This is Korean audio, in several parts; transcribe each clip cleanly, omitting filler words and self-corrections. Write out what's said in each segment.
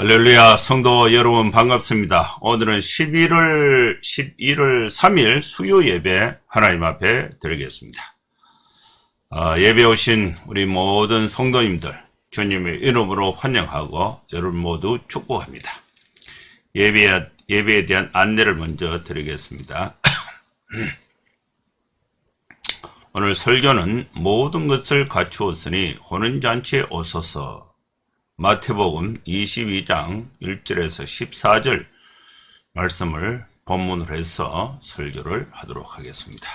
할렐루야, 성도 여러분 반갑습니다. 오늘은 11월 3일 수요 예배 하나님 앞에 드리겠습니다. 예배 오신 우리 모든 성도님들 주님의 이름으로 환영하고 여러분 모두 축복합니다. 예배에 대한 안내를 먼저 드리겠습니다. 오늘 설교는 모든 것을 갖추었으니 혼인잔치에 오소서, 마태복음 22장 1절에서 14절 말씀을 본문으로 해서 설교를 하도록 하겠습니다.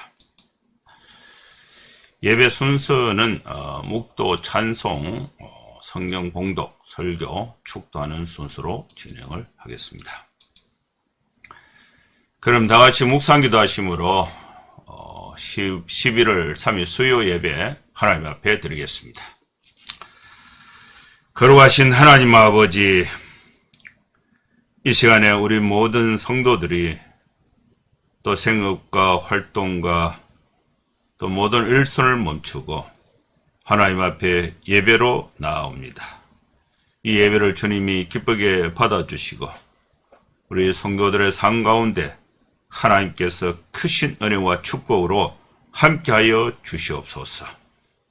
예배 순서는 묵도, 찬송, 성경 봉독, 설교, 축도하는 순서로 진행을 하겠습니다. 그럼 다같이 묵상기도 하심으로 11월 3일 수요 예배 하나님 앞에 드리겠습니다. 거룩하신 하나님 아버지, 이 시간에 우리 모든 성도들이 또 생업과 활동과 또 모든 일손을 멈추고 하나님 앞에 예배로 나아옵니다. 이 예배를 주님이 기쁘게 받아주시고 우리 성도들의 삶 가운데 하나님께서 크신 은혜와 축복으로 함께하여 주시옵소서.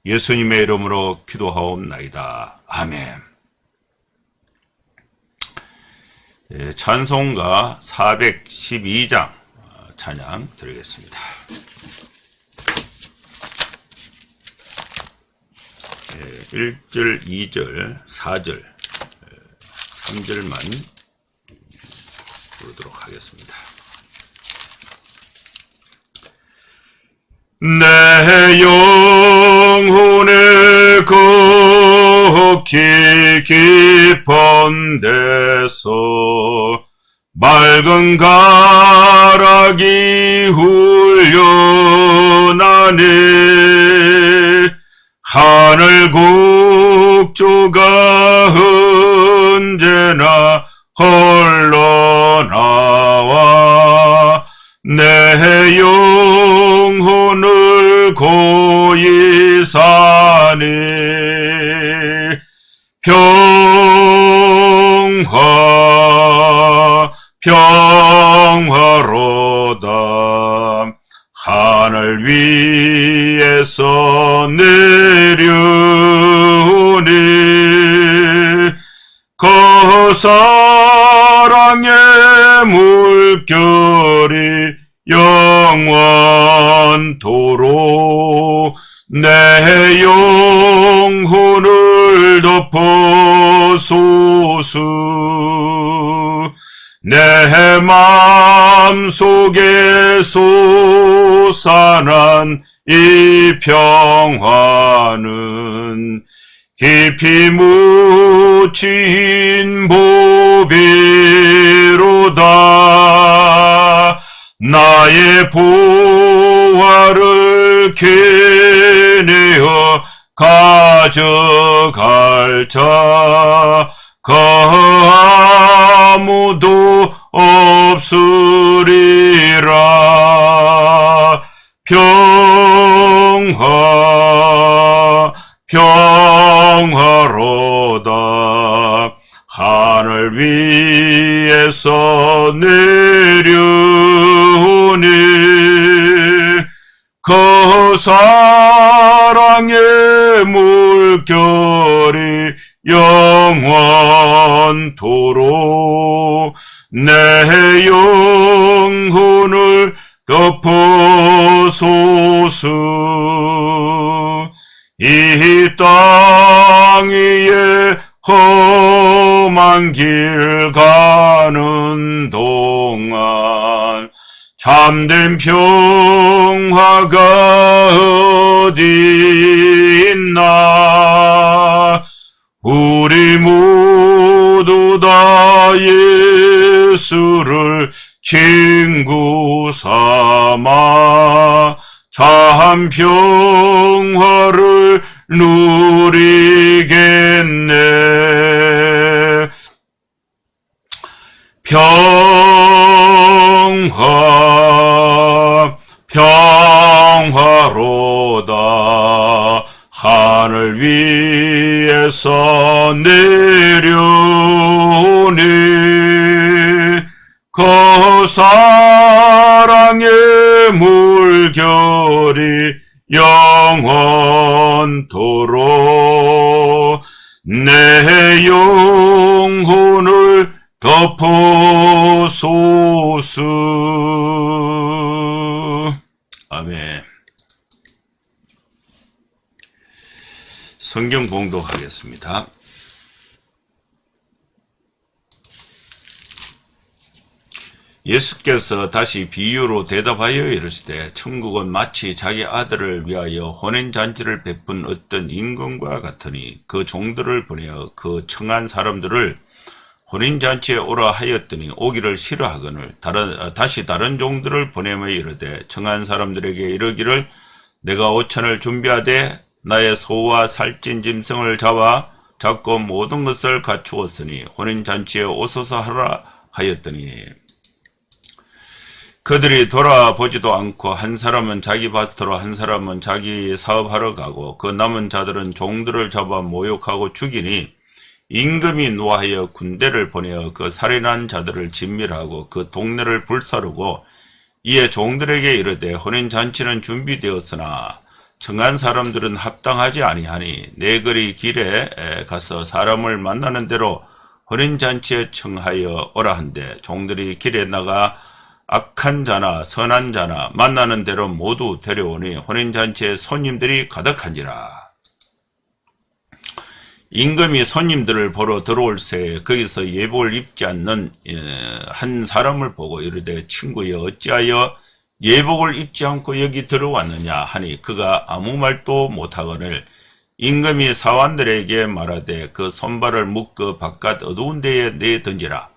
예수님의 이름으로 기도하옵나이다. 아멘. 찬송가 412장 찬양 드리겠습니다. 1절, 2절, 4절, 3절만 부르도록 하겠습니다. 내 영혼의 걷기 깊은 데서 맑은 가락이 훈련하네. 하늘 국조가 언제나 흘러나와 내 영혼을 고이 사네. 평화로다. 하늘 위에서 내려오네. 그 사랑의 물결이 영원토록 내 영혼을 덮어소서. 내 마음속에 솟아난 이 평화는 깊이 묻힌 보배로다. 나의 보화를 캐내어 가져갈 자 그 아무도 없으리라. 평화로다. 하늘 위에서 내려오네. 그 사랑의 물결이 영원토록 내 영혼을 덮어소서. 이 땅 위에 험한 길 가는 동안 참된 평화가 어디 있나. 우리 모두 다 예수를 친구 삼아 참 평화를 누리겠네. 평화로다. 하늘 위에서 내려오네. 그 사랑의 물결이 영원토록 내 영혼을 덮어소서. 아멘. 성경 봉독하겠습니다. 예수께서 다시 비유로 대답하여 이르시되 천국은 마치 자기 아들을 위하여 혼인잔치를 베푼 어떤 임금과 같으니 그 종들을 보내어 그 청한 사람들을 혼인잔치에 오라 하였더니 오기를 싫어하거늘 다시 다른 종들을 보내며 이르되 청한 사람들에게 이르기를 내가 오찬을 준비하되 나의 소와 살찐 짐승을 잡고 모든 것을 갖추었으니 혼인잔치에 오소서 하라 하였더니 그들이 돌아보지도 않고 한 사람은 자기 밭으로 한 사람은 자기 사업하러 가고 그 남은 자들은 종들을 잡아 모욕하고 죽이니 임금이 노하여 군대를 보내어 그 살인한 자들을 진멸하고 그 동네를 불사르고 이에 종들에게 이르되 혼인잔치는 준비되었으나 청한 사람들은 합당하지 아니하니 내 거리 길에 가서 사람을 만나는 대로 혼인잔치에 청하여 오라 한데 종들이 길에 나가 악한 자나 선한 자나 만나는 대로 모두 데려오니 혼인잔치에 손님들이 가득한지라. 임금이 손님들을 보러 들어올 새에 거기서 예복을 입지 않는 한 사람을 보고 이르되 친구여 어찌하여 예복을 입지 않고 여기 들어왔느냐 하니 그가 아무 말도 못하거늘 임금이 사환들에게 말하되 그 손발을 묶어 바깥 어두운 데에 내던지라.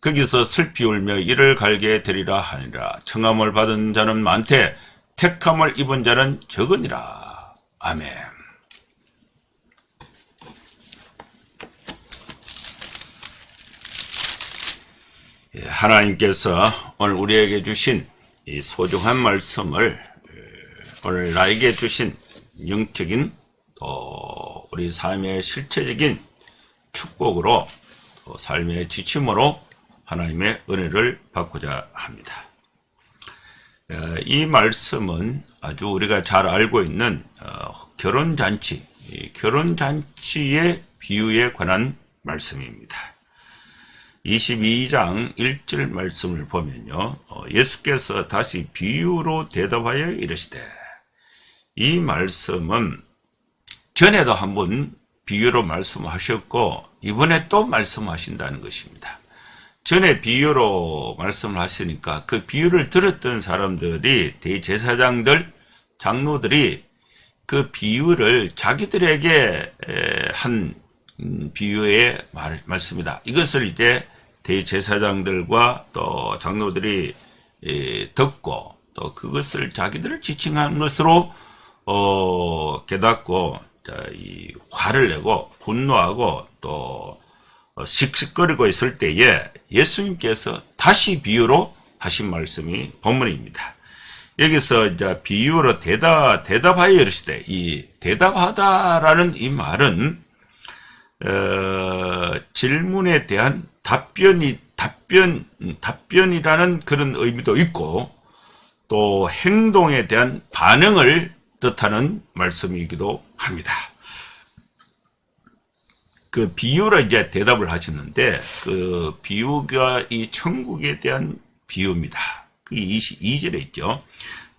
거기서 슬피 울며 이를 갈게 되리라 하니라. 청함을 받은 자는 많되 택함을 입은 자는 적으니라. 아멘. 하나님께서 오늘 우리에게 주신 이 소중한 말씀을 오늘 나에게 주신 영적인 또 우리 삶의 실체적인 축복으로 또 삶의 지침으로 하나님의 은혜를 받고자 합니다. 이 말씀은 아주 우리가 잘 알고 있는 결혼잔치, 결혼잔치의 비유에 관한 말씀입니다. 22장 1절 말씀을 보면요, 예수께서 다시 비유로 대답하여 이르시되, 이 말씀은 전에도 한번 비유로 말씀하셨고 이번에 또 말씀하신다는 것입니다. 전에 비유로 말씀을 하시니까 그 비유를 들었던 사람들이 대제사장들, 장로들이 그 비유를 자기들에게 한 비유의 말씀이다. 이것을 이제 대제사장들과 또 장로들이 듣고 또 그것을 자기들을 지칭한 것으로 깨닫고 이 화를 내고 분노하고 또 씩씩거리고 있을 때에 예수님께서 다시 비유로 하신 말씀이 본문입니다. 여기서 이제 비유로 대답하여 이르시되, 이 대답하다라는 이 말은 질문에 대한 답변이라는 그런 의미도 있고 또 행동에 대한 반응을 뜻하는 말씀이기도 합니다. 그 비유로 이제 대답을 하셨는데 그 비유가 이 천국에 대한 비유입니다. 그게 22절에 있죠.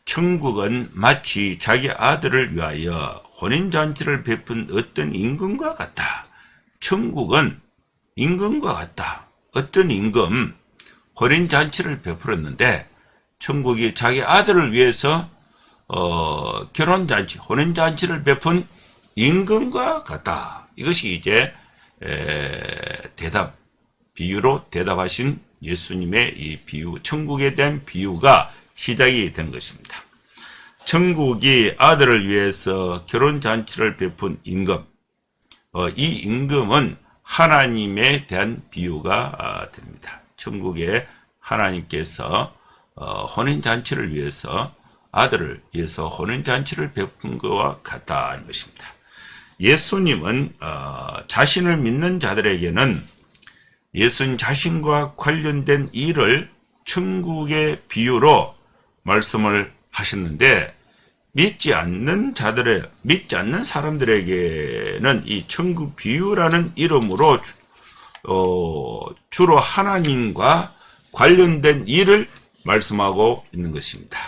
천국은 마치 자기 아들을 위하여 혼인잔치를 베푼 어떤 임금과 같다. 천국은 임금과 같다. 어떤 임금 혼인잔치를 베풀었는데 천국이 자기 아들을 위해서 결혼잔치, 혼인잔치를 베푼 임금과 같다. 이것이 이제 비유로 대답하신 예수님의 이 비유, 천국에 대한 비유가 시작이 된 것입니다. 천국이 아들을 위해서 결혼잔치를 베푼 임금, 이 임금은 하나님에 대한 비유가 됩니다. 천국에 하나님께서 혼인잔치를 위해서 아들을 위해서 혼인잔치를 베푼 것과 같다는 것입니다. 예수님은 자신을 믿는 자들에게는 예수님 자신과 관련된 일을 천국의 비유로 말씀을 하셨는데, 믿지 않는 사람들에게는 이 천국 비유라는 이름으로 주로 하나님과 관련된 일을 말씀하고 있는 것입니다.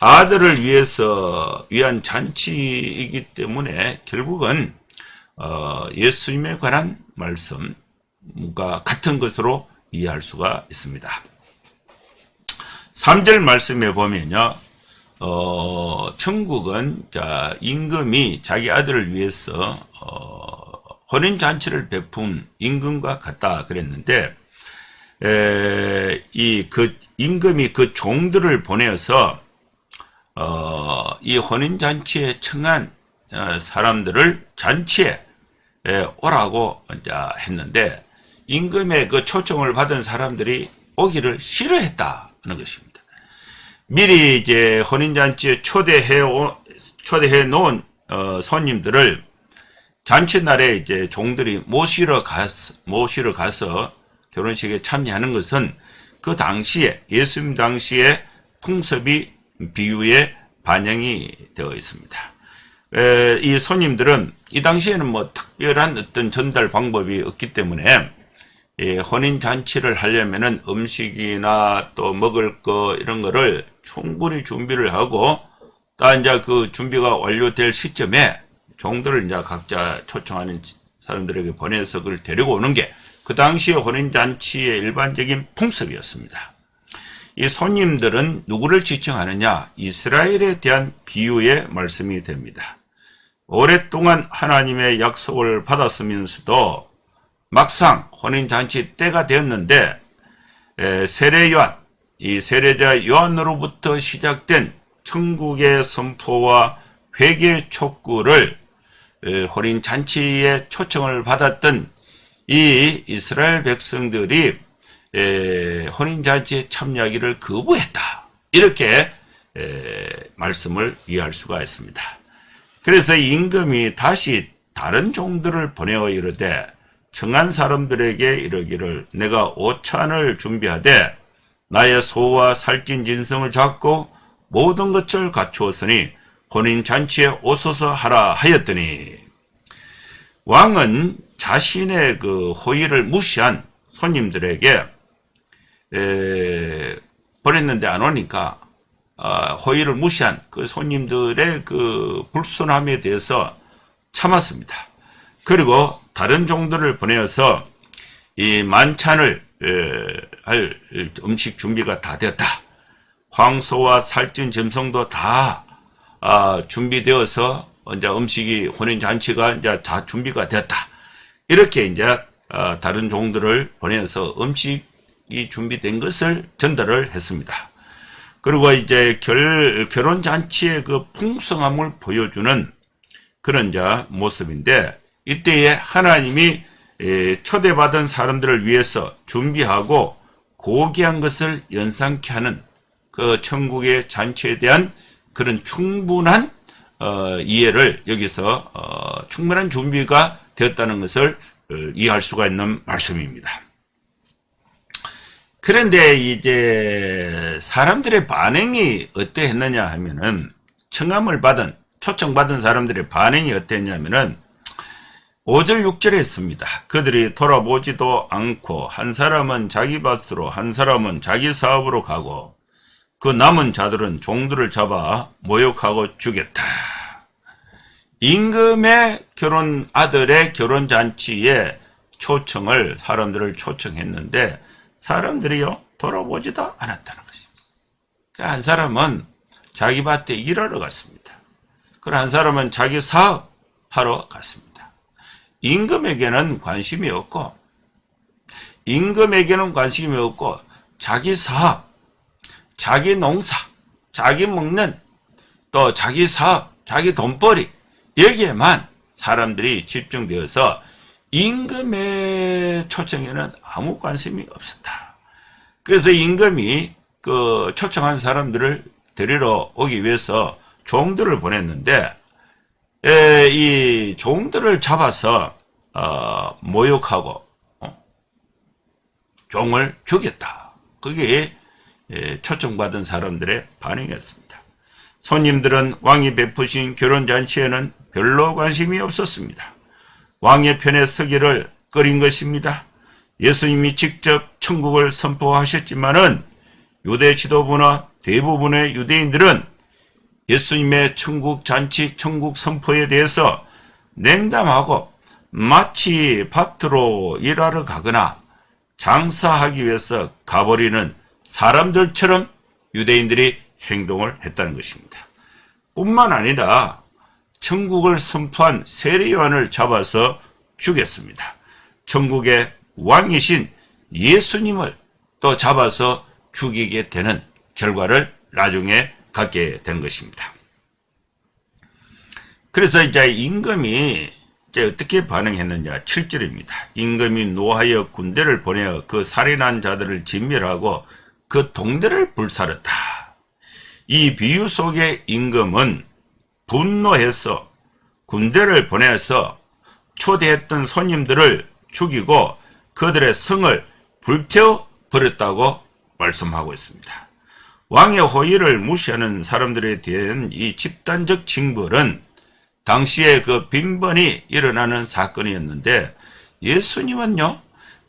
아들을 위한 잔치이기 때문에 결국은 예수님에 관한 말씀과 같은 것으로 이해할 수가 있습니다. 3절 말씀에 보면요, 천국은 임금이 자기 아들을 위해서 혼인잔치를 베푼 임금과 같다 그랬는데, 임금이 그 종들을 보내서 이 혼인잔치에 청한 사람들을 잔치에 오라고 했는데, 임금의 그 초청을 받은 사람들이 오기를 싫어했다는 것입니다. 미리 이제 혼인잔치에 초대해 놓은 손님들을 잔치날에 이제 종들이 모시러 가서 결혼식에 참여하는 것은 그 당시에, 예수님 당시에 풍습이 비유에 반영이 되어 있습니다. 이 손님들은 이 당시에는 뭐 특별한 어떤 전달 방법이 없기 때문에 혼인잔치를 하려면은 음식이나 또 먹을 거 이런 거를 충분히 준비를 하고, 또 이제 그 준비가 완료될 시점에 종들을 이제 각자 초청하는 사람들에게 보내서 그걸 데리고 오는 게 그 당시의 혼인잔치의 일반적인 풍습이었습니다. 이 손님들은 누구를 지칭하느냐? 이스라엘에 대한 비유의 말씀이 됩니다. 오랫동안 하나님의 약속을 받았으면서도 막상 혼인잔치 때가 되었는데, 세례요한, 이 세례자 요한으로부터 시작된 천국의 선포와 회개 촉구를 혼인잔치에 초청을 받았던 이 이스라엘 백성들이 혼인잔치에 참여하기를 거부했다, 이렇게 말씀을 이해할 수가 있습니다. 그래서 임금이 다시 다른 종들을 보내어 이르되, 청한 사람들에게 이르기를 내가 오찬을 준비하되 나의 소와 살찐 짐승을 잡고 모든 것을 갖추었으니 혼인잔치에 오소서 하라 하였더니, 왕은 자신의 그 호의를 무시한 손님들에게 보냈는데 안 오니까 호의를 무시한 그 손님들의 그 불순함에 대해서 참았습니다. 그리고 다른 종들을 보내어서 이 만찬을 할 음식 준비가 다 되었다, 황소와 살찐 짐승도 다 준비되어서 이제 음식이, 혼인잔치가 이제 다 준비가 되었다, 이렇게 이제 다른 종들을 보내서 음식이 준비된 것을 전달을 했습니다. 그리고 이제 결혼잔치의 그 풍성함을 보여주는 그런 모습인데, 이때에 하나님이 초대받은 사람들을 위해서 준비하고 고귀한 것을 연상케 하는 그 천국의 잔치에 대한 그런 충분한 이해를, 여기서 충분한 준비가 되었다는 것을 이해할 수가 있는 말씀입니다. 그런데 이제 사람들의 반응이 어떠했느냐 하면은, 초청받은 사람들의 반응이 어땠냐면은 5절 6절에 있습니다. 그들이 돌아보지도 않고 한 사람은 자기 밭으로 한 사람은 자기 사업으로 가고 그 남은 자들은 종들을 잡아 모욕하고 죽였다. 임금의 아들의 결혼잔치에 사람들을 초청했는데 사람들이요, 돌아보지도 않았다는 것입니다. 한 사람은 자기 밭에 일하러 갔습니다. 그리고 한 사람은 자기 사업하러 갔습니다. 임금에게는 관심이 없고 자기 사업, 자기 농사, 자기 먹는, 또 자기 사업, 자기 돈벌이, 여기에만 사람들이 집중되어서 임금의 초청에는 아무 관심이 없었다. 그래서 임금이 그 초청한 사람들을 데리러 오기 위해서 종들을 보냈는데, 이 종들을 잡아서 모욕하고 종을 죽였다. 그게 초청받은 사람들의 반응이었습니다. 손님들은 왕이 베푸신 결혼잔치에는 별로 관심이 없었습니다. 왕의 편에 서기를 꺼린 것입니다. 예수님이 직접 천국을 선포하셨지만은 유대 지도부나 대부분의 유대인들은 예수님의 천국 잔치, 천국 선포에 대해서 냉담하고 마치 밭으로 일하러 가거나 장사하기 위해서 가버리는 사람들처럼 유대인들이 행동을 했다는 것입니다. 뿐만 아니라 천국을 선포한 세례요한을 잡아서 죽였습니다. 천국의 왕이신 예수님을 또 잡아서 죽이게 되는 결과를 나중에 갖게 되는 것입니다. 그래서 이제 임금이 이제 어떻게 반응했느냐. 7절입니다. 임금이 노하여 군대를 보내어 그 살인한 자들을 진멸하고 그 동네를 불살랐다. 이 비유 속의 임금은 분노해서 군대를 보내서 초대했던 손님들을 죽이고 그들의 성을 불태워 버렸다고 말씀하고 있습니다. 왕의 호의를 무시하는 사람들에 대한 이 집단적 징벌은 당시에 그 빈번히 일어나는 사건이었는데 예수님은요,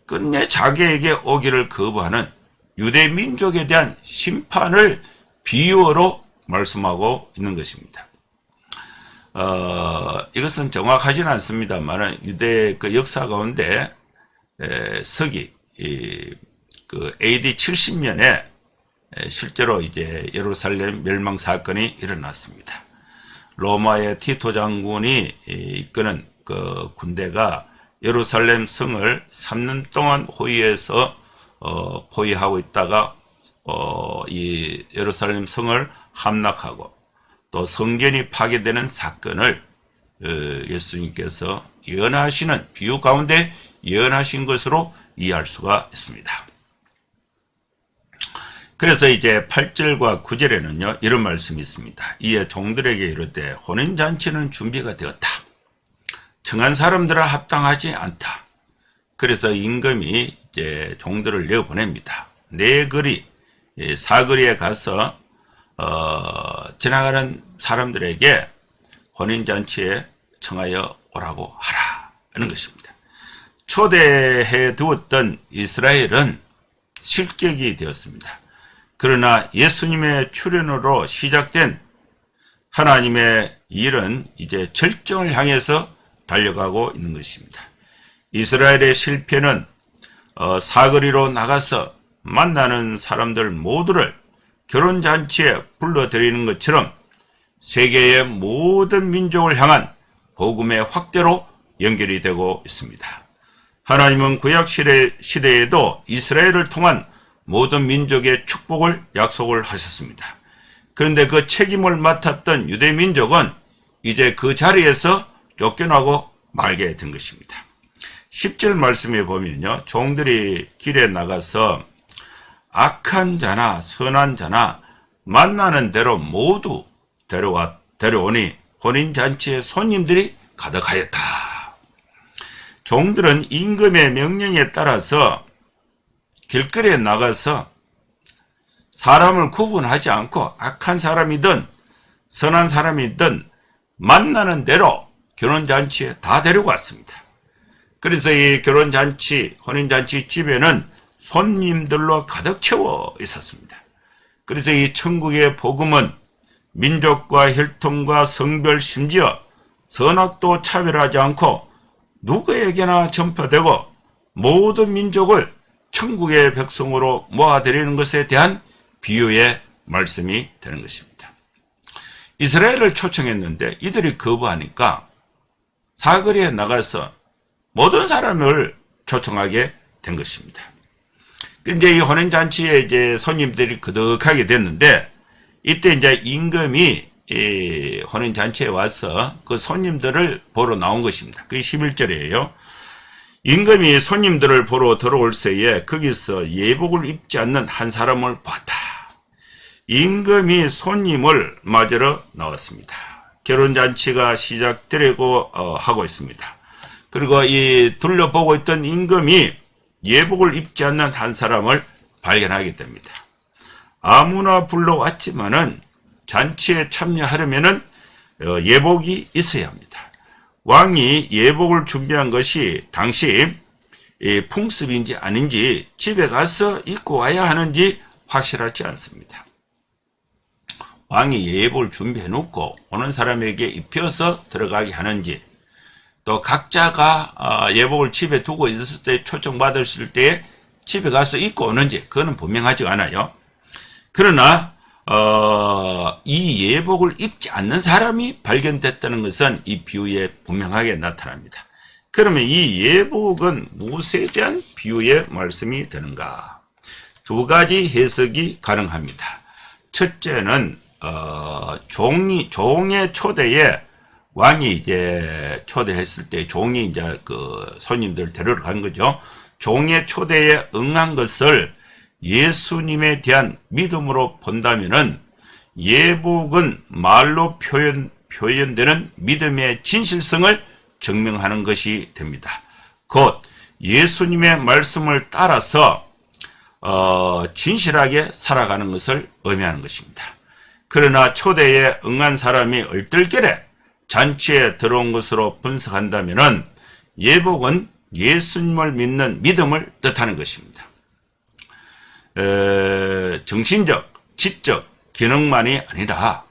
끝내 자기에게 오기를 거부하는 유대 민족에 대한 심판을 비유어로 말씀하고 있는 것입니다. 이것은 정확하지는 않습니다만 유대 그 역사 가운데 서기 그 AD 70년에 실제로 이제 예루살렘 멸망 사건이 일어났습니다. 로마의 티토 장군이 이끄는 그 군대가 예루살렘 성을 3년 동안 포위하고 있다가 이 예루살렘 성을 함락하고 또 성전이 파괴되는 사건을 예수님께서 예언하시는 비유 가운데 예언하신 것으로 이해할 수가 있습니다. 그래서 이제 8절과 9절에는요, 이런 말씀이 있습니다. 이에 종들에게 이르되 혼인잔치는 준비가 되었다. 청한 사람들은 합당하지 않다. 그래서 임금이 이제 종들을 내어보냅니다. 네 거리, 사거리에 가서 지나가는 사람들에게 혼인잔치에 청하여 오라고 하라 하는 것입니다. 초대해 두었던 이스라엘은 실격이 되었습니다. 그러나 예수님의 출현으로 시작된 하나님의 일은 이제 절정을 향해서 달려가고 있는 것입니다. 이스라엘의 실패는 사거리로 나가서 만나는 사람들 모두를 결혼잔치에 불러들이는 것처럼 세계의 모든 민족을 향한 복음의 확대로 연결이 되고 있습니다. 하나님은 구약 시대에도 이스라엘을 통한 모든 민족의 축복을 약속을 하셨습니다. 그런데 그 책임을 맡았던 유대 민족은 이제 그 자리에서 쫓겨나고 말게 된 것입니다. 10절 말씀에 보면요, 종들이 길에 나가서 악한 자나 선한 자나 만나는 대로 모두 데려오니 혼인잔치에 손님들이 가득하였다. 종들은 임금의 명령에 따라서 길거리에 나가서 사람을 구분하지 않고 악한 사람이든 선한 사람이든 만나는 대로 결혼잔치에 다 데려갔습니다. 그래서 이 결혼잔치, 혼인잔치 집에는 손님들로 가득 채워 있었습니다. 그래서 이 천국의 복음은 민족과 혈통과 성별 심지어 선악도 차별하지 않고 누구에게나 전파되고 모든 민족을 천국의 백성으로 모아들이는 것에 대한 비유의 말씀이 되는 것입니다. 이스라엘을 초청했는데 이들이 거부하니까 사거리에 나가서 모든 사람을 초청하게 된 것입니다. 이제 이 혼인잔치에 이제 손님들이 거득하게 됐는데 이때 이제 임금이 이 혼인잔치에 와서 그 손님들을 보러 나온 것입니다. 그게 11절이에요. 임금이 손님들을 보러 들어올 새에 거기서 예복을 입지 않는 한 사람을 봤다. 임금이 손님을 맞으러 나왔습니다. 결혼잔치가 시작되려고 하고 있습니다. 그리고 이 둘러보고 있던 임금이 예복을 입지 않는 한 사람을 발견하게 됩니다. 아무나 불러왔지만은 잔치에 참여하려면은 예복이 있어야 합니다. 왕이 예복을 준비한 것이 당시 풍습인지 아닌지 집에 가서 입고 와야 하는지 확실하지 않습니다. 왕이 예복을 준비해 놓고 오는 사람에게 입혀서 들어가게 하는지, 또 각자가 예복을 집에 두고 있었을 때 초청받았을 때 집에 가서 입고 오는지 그거는 분명하지 않아요. 그러나 이 예복을 입지 않는 사람이 발견됐다는 것은 이 비유에 분명하게 나타납니다. 그러면 이 예복은 무엇에 대한 비유의 말씀이 되는가? 두 가지 해석이 가능합니다. 첫째는 종의 초대에 왕이 이제 초대했을 때 종이 이제 그 손님들 데리러 간 거죠. 종의 초대에 응한 것을 예수님에 대한 믿음으로 본다면은 예복은 말로 표현되는 믿음의 진실성을 증명하는 것이 됩니다. 곧 예수님의 말씀을 따라서 진실하게 살아가는 것을 의미하는 것입니다. 그러나 초대에 응한 사람이 얼떨결에 잔치에 들어온 것으로 분석한다면은 예복은 예수님을 믿는 믿음을 뜻하는 것입니다. 정신적, 지적 기능만이 아니라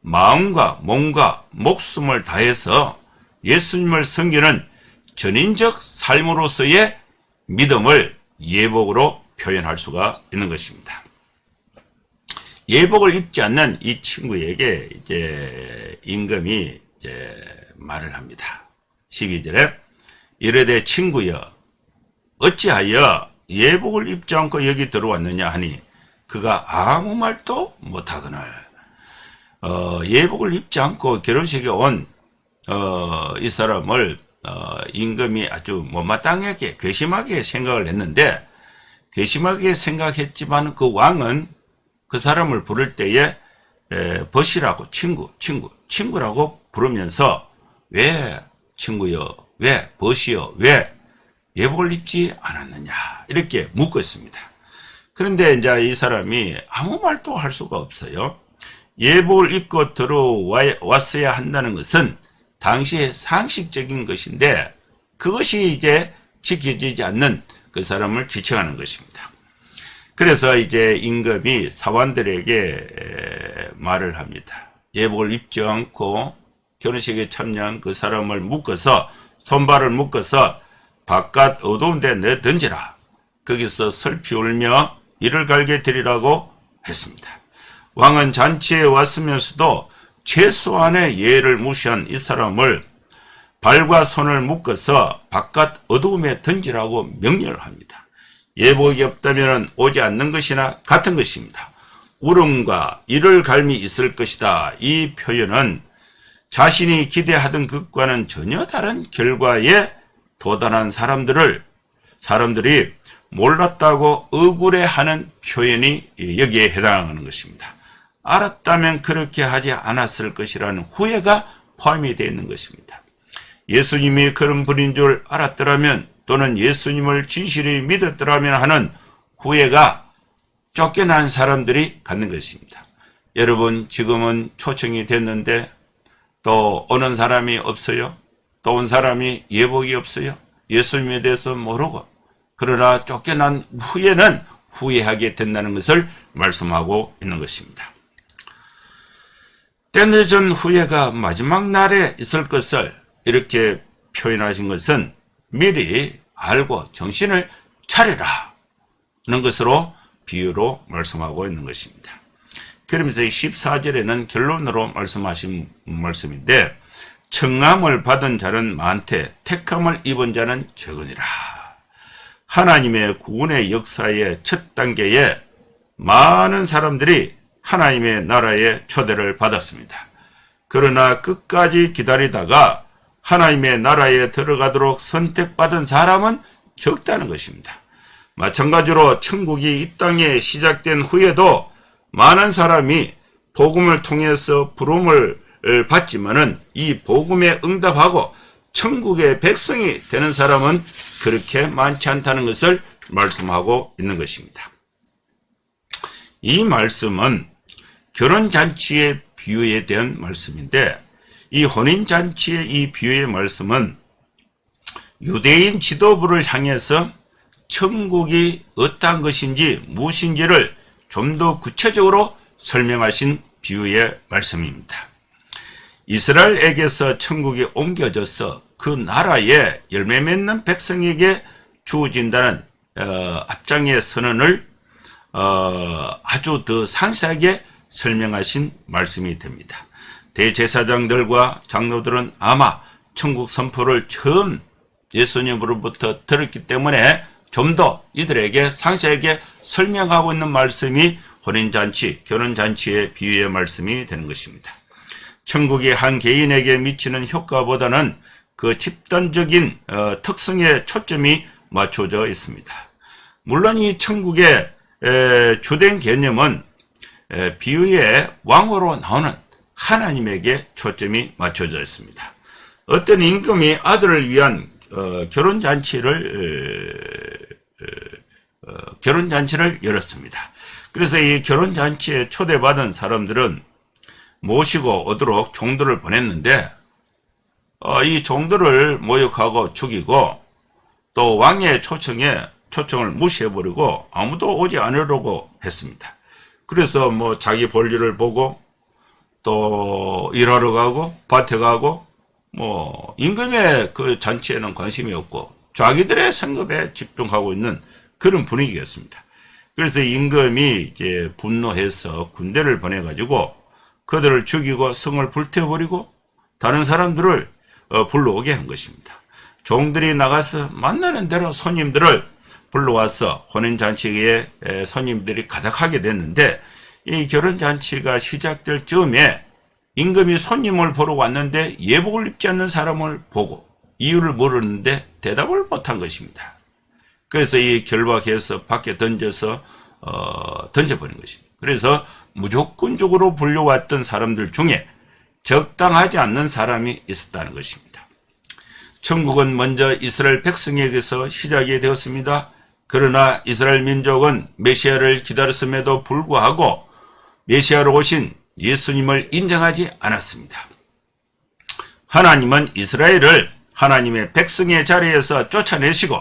마음과 몸과 목숨을 다해서 예수님을 섬기는 전인적 삶으로서의 믿음을 예복으로 표현할 수가 있는 것입니다. 예복을 입지 않는 이 친구에게 이제 임금이 이제 말을 합니다. 12절에 이르되 친구여 어찌하여 예복을 입지 않고 여기 들어왔느냐 하니 그가 아무 말도 못하거늘. 예복을 입지 않고 결혼식에 온 이 사람을 임금이 아주 못마땅하게 괘씸하게 생각을 했는데, 괘씸하게 생각했지만 그 왕은 그 사람을 부를 때에 벗이라고 친구라고 부르면서 왜 친구여, 왜 벗이여, 왜 예복을 입지 않았느냐 이렇게 묻고 있습니다. 그런데 이제 이 사람이 아무 말도 할 수가 없어요. 예복을 입고 들어왔어야 한다는 것은 당시의 상식적인 것인데 그것이 이제 지켜지지 않는 그 사람을 지칭하는 것입니다. 그래서 이제 임금이 사관들에게 말을 합니다. 예복을 입지 않고 결혼식에 참여한 그 사람을 묶어서 손발을 묶어서 바깥 어두운 데 내던지라. 거기서 슬피 울며 이를 갈게 되리라고 했습니다. 왕은 잔치에 왔으면서도 최소한의 예를 무시한 이 사람을 발과 손을 묶어서 바깥 어두움에 던지라고 명령을 합니다. 예복이 없다면 오지 않는 것이나 같은 것입니다. 울음과 이를 갈미 있을 것이다. 이 표현은 자신이 기대하던 것과는 전혀 다른 결과에 도달한 사람들이 몰랐다고 억울해하는 표현이 여기에 해당하는 것입니다. 알았다면 그렇게 하지 않았을 것이라는 후회가 포함이 되어 있는 것입니다. 예수님이 그런 분인 줄 알았더라면 또는 예수님을 진실히 믿었더라면 하는 후회가 쫓겨난 사람들이 갖는 것입니다. 여러분 지금은 초청이 됐는데 또 오는 사람이 없어요. 또 온 사람이 예복이 없어요. 예수님에 대해서 모르고 그러나 쫓겨난 후에는 후회하게 된다는 것을 말씀하고 있는 것입니다. 때늦은 후회가 마지막 날에 있을 것을 이렇게 표현하신 것은 미리 알고 정신을 차리라 는 것으로 비유로 말씀하고 있는 것입니다. 그러면서 14절에는 결론으로 말씀하신 말씀인데 청함을 받은 자는 많되 택함을 입은 자는 적으니라. 하나님의 구원의 역사의 첫 단계에 많은 사람들이 하나님의 나라의 초대를 받았습니다. 그러나 끝까지 기다리다가 하나님의 나라에 들어가도록 선택받은 사람은 적다는 것입니다. 마찬가지로 천국이 이 땅에 시작된 후에도 많은 사람이 복음을 통해서 부름을 받지만은 이 복음에 응답하고 천국의 백성이 되는 사람은 그렇게 많지 않다는 것을 말씀하고 있는 것입니다. 이 말씀은 결혼잔치의 비유에 대한 말씀인데, 이 혼인잔치의 이 비유의 말씀은 유대인 지도부를 향해서 천국이 어떠한 것인지 무엇인지를 좀 더 구체적으로 설명하신 비유의 말씀입니다. 이스라엘에게서 천국이 옮겨져서 그 나라에 열매 맺는 백성에게 주어진다는 앞장의 선언을 아주 더 상세하게 설명하신 말씀이 됩니다. 대제사장들과 장로들은 아마 천국 선포를 처음 예수님으로부터 들었기 때문에 좀 더 이들에게 상세하게 설명하고 있는 말씀이 혼인잔치, 결혼잔치의 비유의 말씀이 되는 것입니다. 천국이 한 개인에게 미치는 효과보다는 그 집단적인 특성에 초점이 맞춰져 있습니다. 물론 이 천국의 주된 개념은 비유의 왕으로 나오는 하나님에게 초점이 맞춰져 있습니다. 어떤 임금이 아들을 위한 결혼잔치를 열었습니다. 그래서 이 결혼잔치에 초대받은 사람들은 모시고 오도록 종들을 보냈는데, 이 종들을 모욕하고 죽이고 또 왕의 초청을 무시해버리고 아무도 오지 않으려고 했습니다. 그래서 뭐 자기 볼일을 보고 또 일하러 가고 밭에 가고 뭐 임금의 그 잔치에는 관심이 없고 자기들의 생업에 집중하고 있는 그런 분위기였습니다. 그래서 임금이 이제 분노해서 군대를 보내가지고 그들을 죽이고 성을 불태워버리고 다른 사람들을 불러오게 한 것입니다. 종들이 나가서 만나는 대로 손님들을 불러와서 혼인잔치에 손님들이 가득하게 됐는데, 이 결혼잔치가 시작될 즈음에 임금이 손님을 보러 왔는데 예복을 입지 않는 사람을 보고 이유를 물었는데 대답을 못한 것입니다. 그래서 이 결박해서 밖에 던져버린 것입니다. 그래서 무조건적으로 불려왔던 사람들 중에 적당하지 않는 사람이 있었다는 것입니다. 천국은 먼저 이스라엘 백성에게서 시작이 되었습니다. 그러나 이스라엘 민족은 메시아를 기다렸음에도 불구하고 메시아로 오신 예수님을 인정하지 않았습니다. 하나님은 이스라엘을 하나님의 백성의 자리에서 쫓아내시고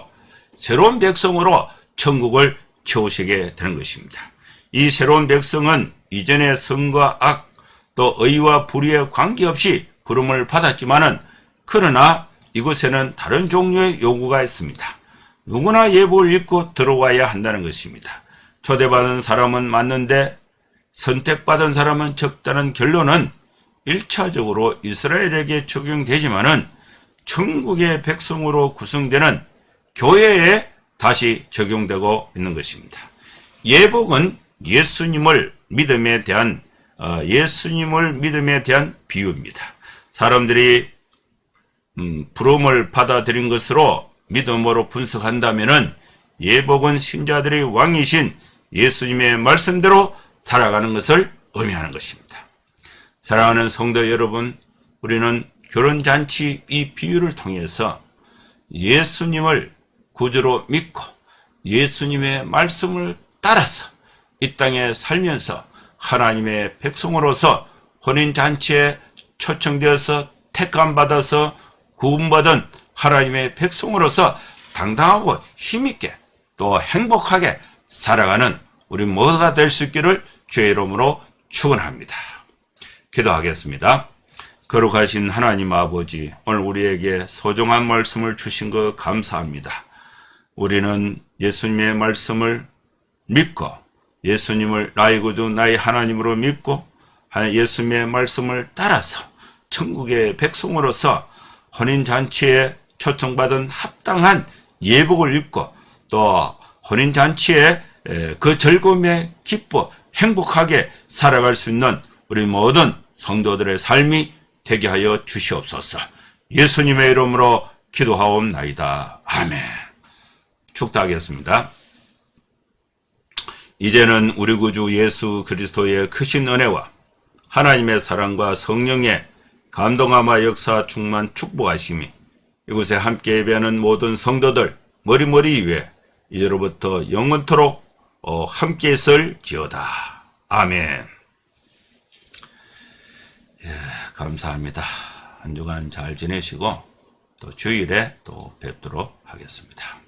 새로운 백성으로 천국을 채우시게 되는 것입니다. 이 새로운 백성은 이전의 선과 악, 또 의와 불의에 관계없이 부름을 받았지만은, 그러나 이곳에는 다른 종류의 요구가 있습니다. 누구나 예복을 입고 들어와야 한다는 것입니다. 초대받은 사람은 맞는데 선택받은 사람은 적다는 결론은 1차적으로 이스라엘에게 적용되지만은 천국의 백성으로 구성되는 교회에 다시 적용되고 있는 것입니다. 예복은 예수님을 믿음에 대한 비유입니다. 사람들이 부름을 받아들인 것으로 믿음으로 분석한다면은 예복은 신자들의 왕이신 예수님의 말씀대로 살아가는 것을 의미하는 것입니다. 사랑하는 성도 여러분, 우리는 결혼잔치 이 비유를 통해서 예수님을 구주로 믿고 예수님의 말씀을 따라서 이 땅에 살면서 하나님의 백성으로서 혼인잔치에 초청되어서 택함받아서 구원받은 하나님의 백성으로서 당당하고 힘있게 또 행복하게 살아가는 우리 모두가 될 수 있기를 주의 이름으로 축원합니다. 기도하겠습니다. 거룩하신 하나님 아버지, 오늘 우리에게 소중한 말씀을 주신 것 감사합니다. 우리는 예수님의 말씀을 믿고 예수님을 나의 구주 나의 하나님으로 믿고 예수님의 말씀을 따라서 천국의 백성으로서 혼인잔치에 초청받은 합당한 예복을 입고 또 혼인잔치에 그 즐거움에 기뻐 행복하게 살아갈 수 있는 우리 모든 성도들의 삶이 되게 하여 주시옵소서. 예수님의 이름으로 기도하옵나이다. 아멘. 축도하겠습니다. 이제는 우리 구주 예수 그리스도의 크신 은혜와 하나님의 사랑과 성령의 감동하마 역사 충만 축복하심이 이곳에 함께 예배하는 모든 성도들 머리머리 위에 이제로부터 영원토록 함께 있을지어다. 아멘. 예, 감사합니다. 한 주간 잘 지내시고 또 주일에 또 뵙도록 하겠습니다.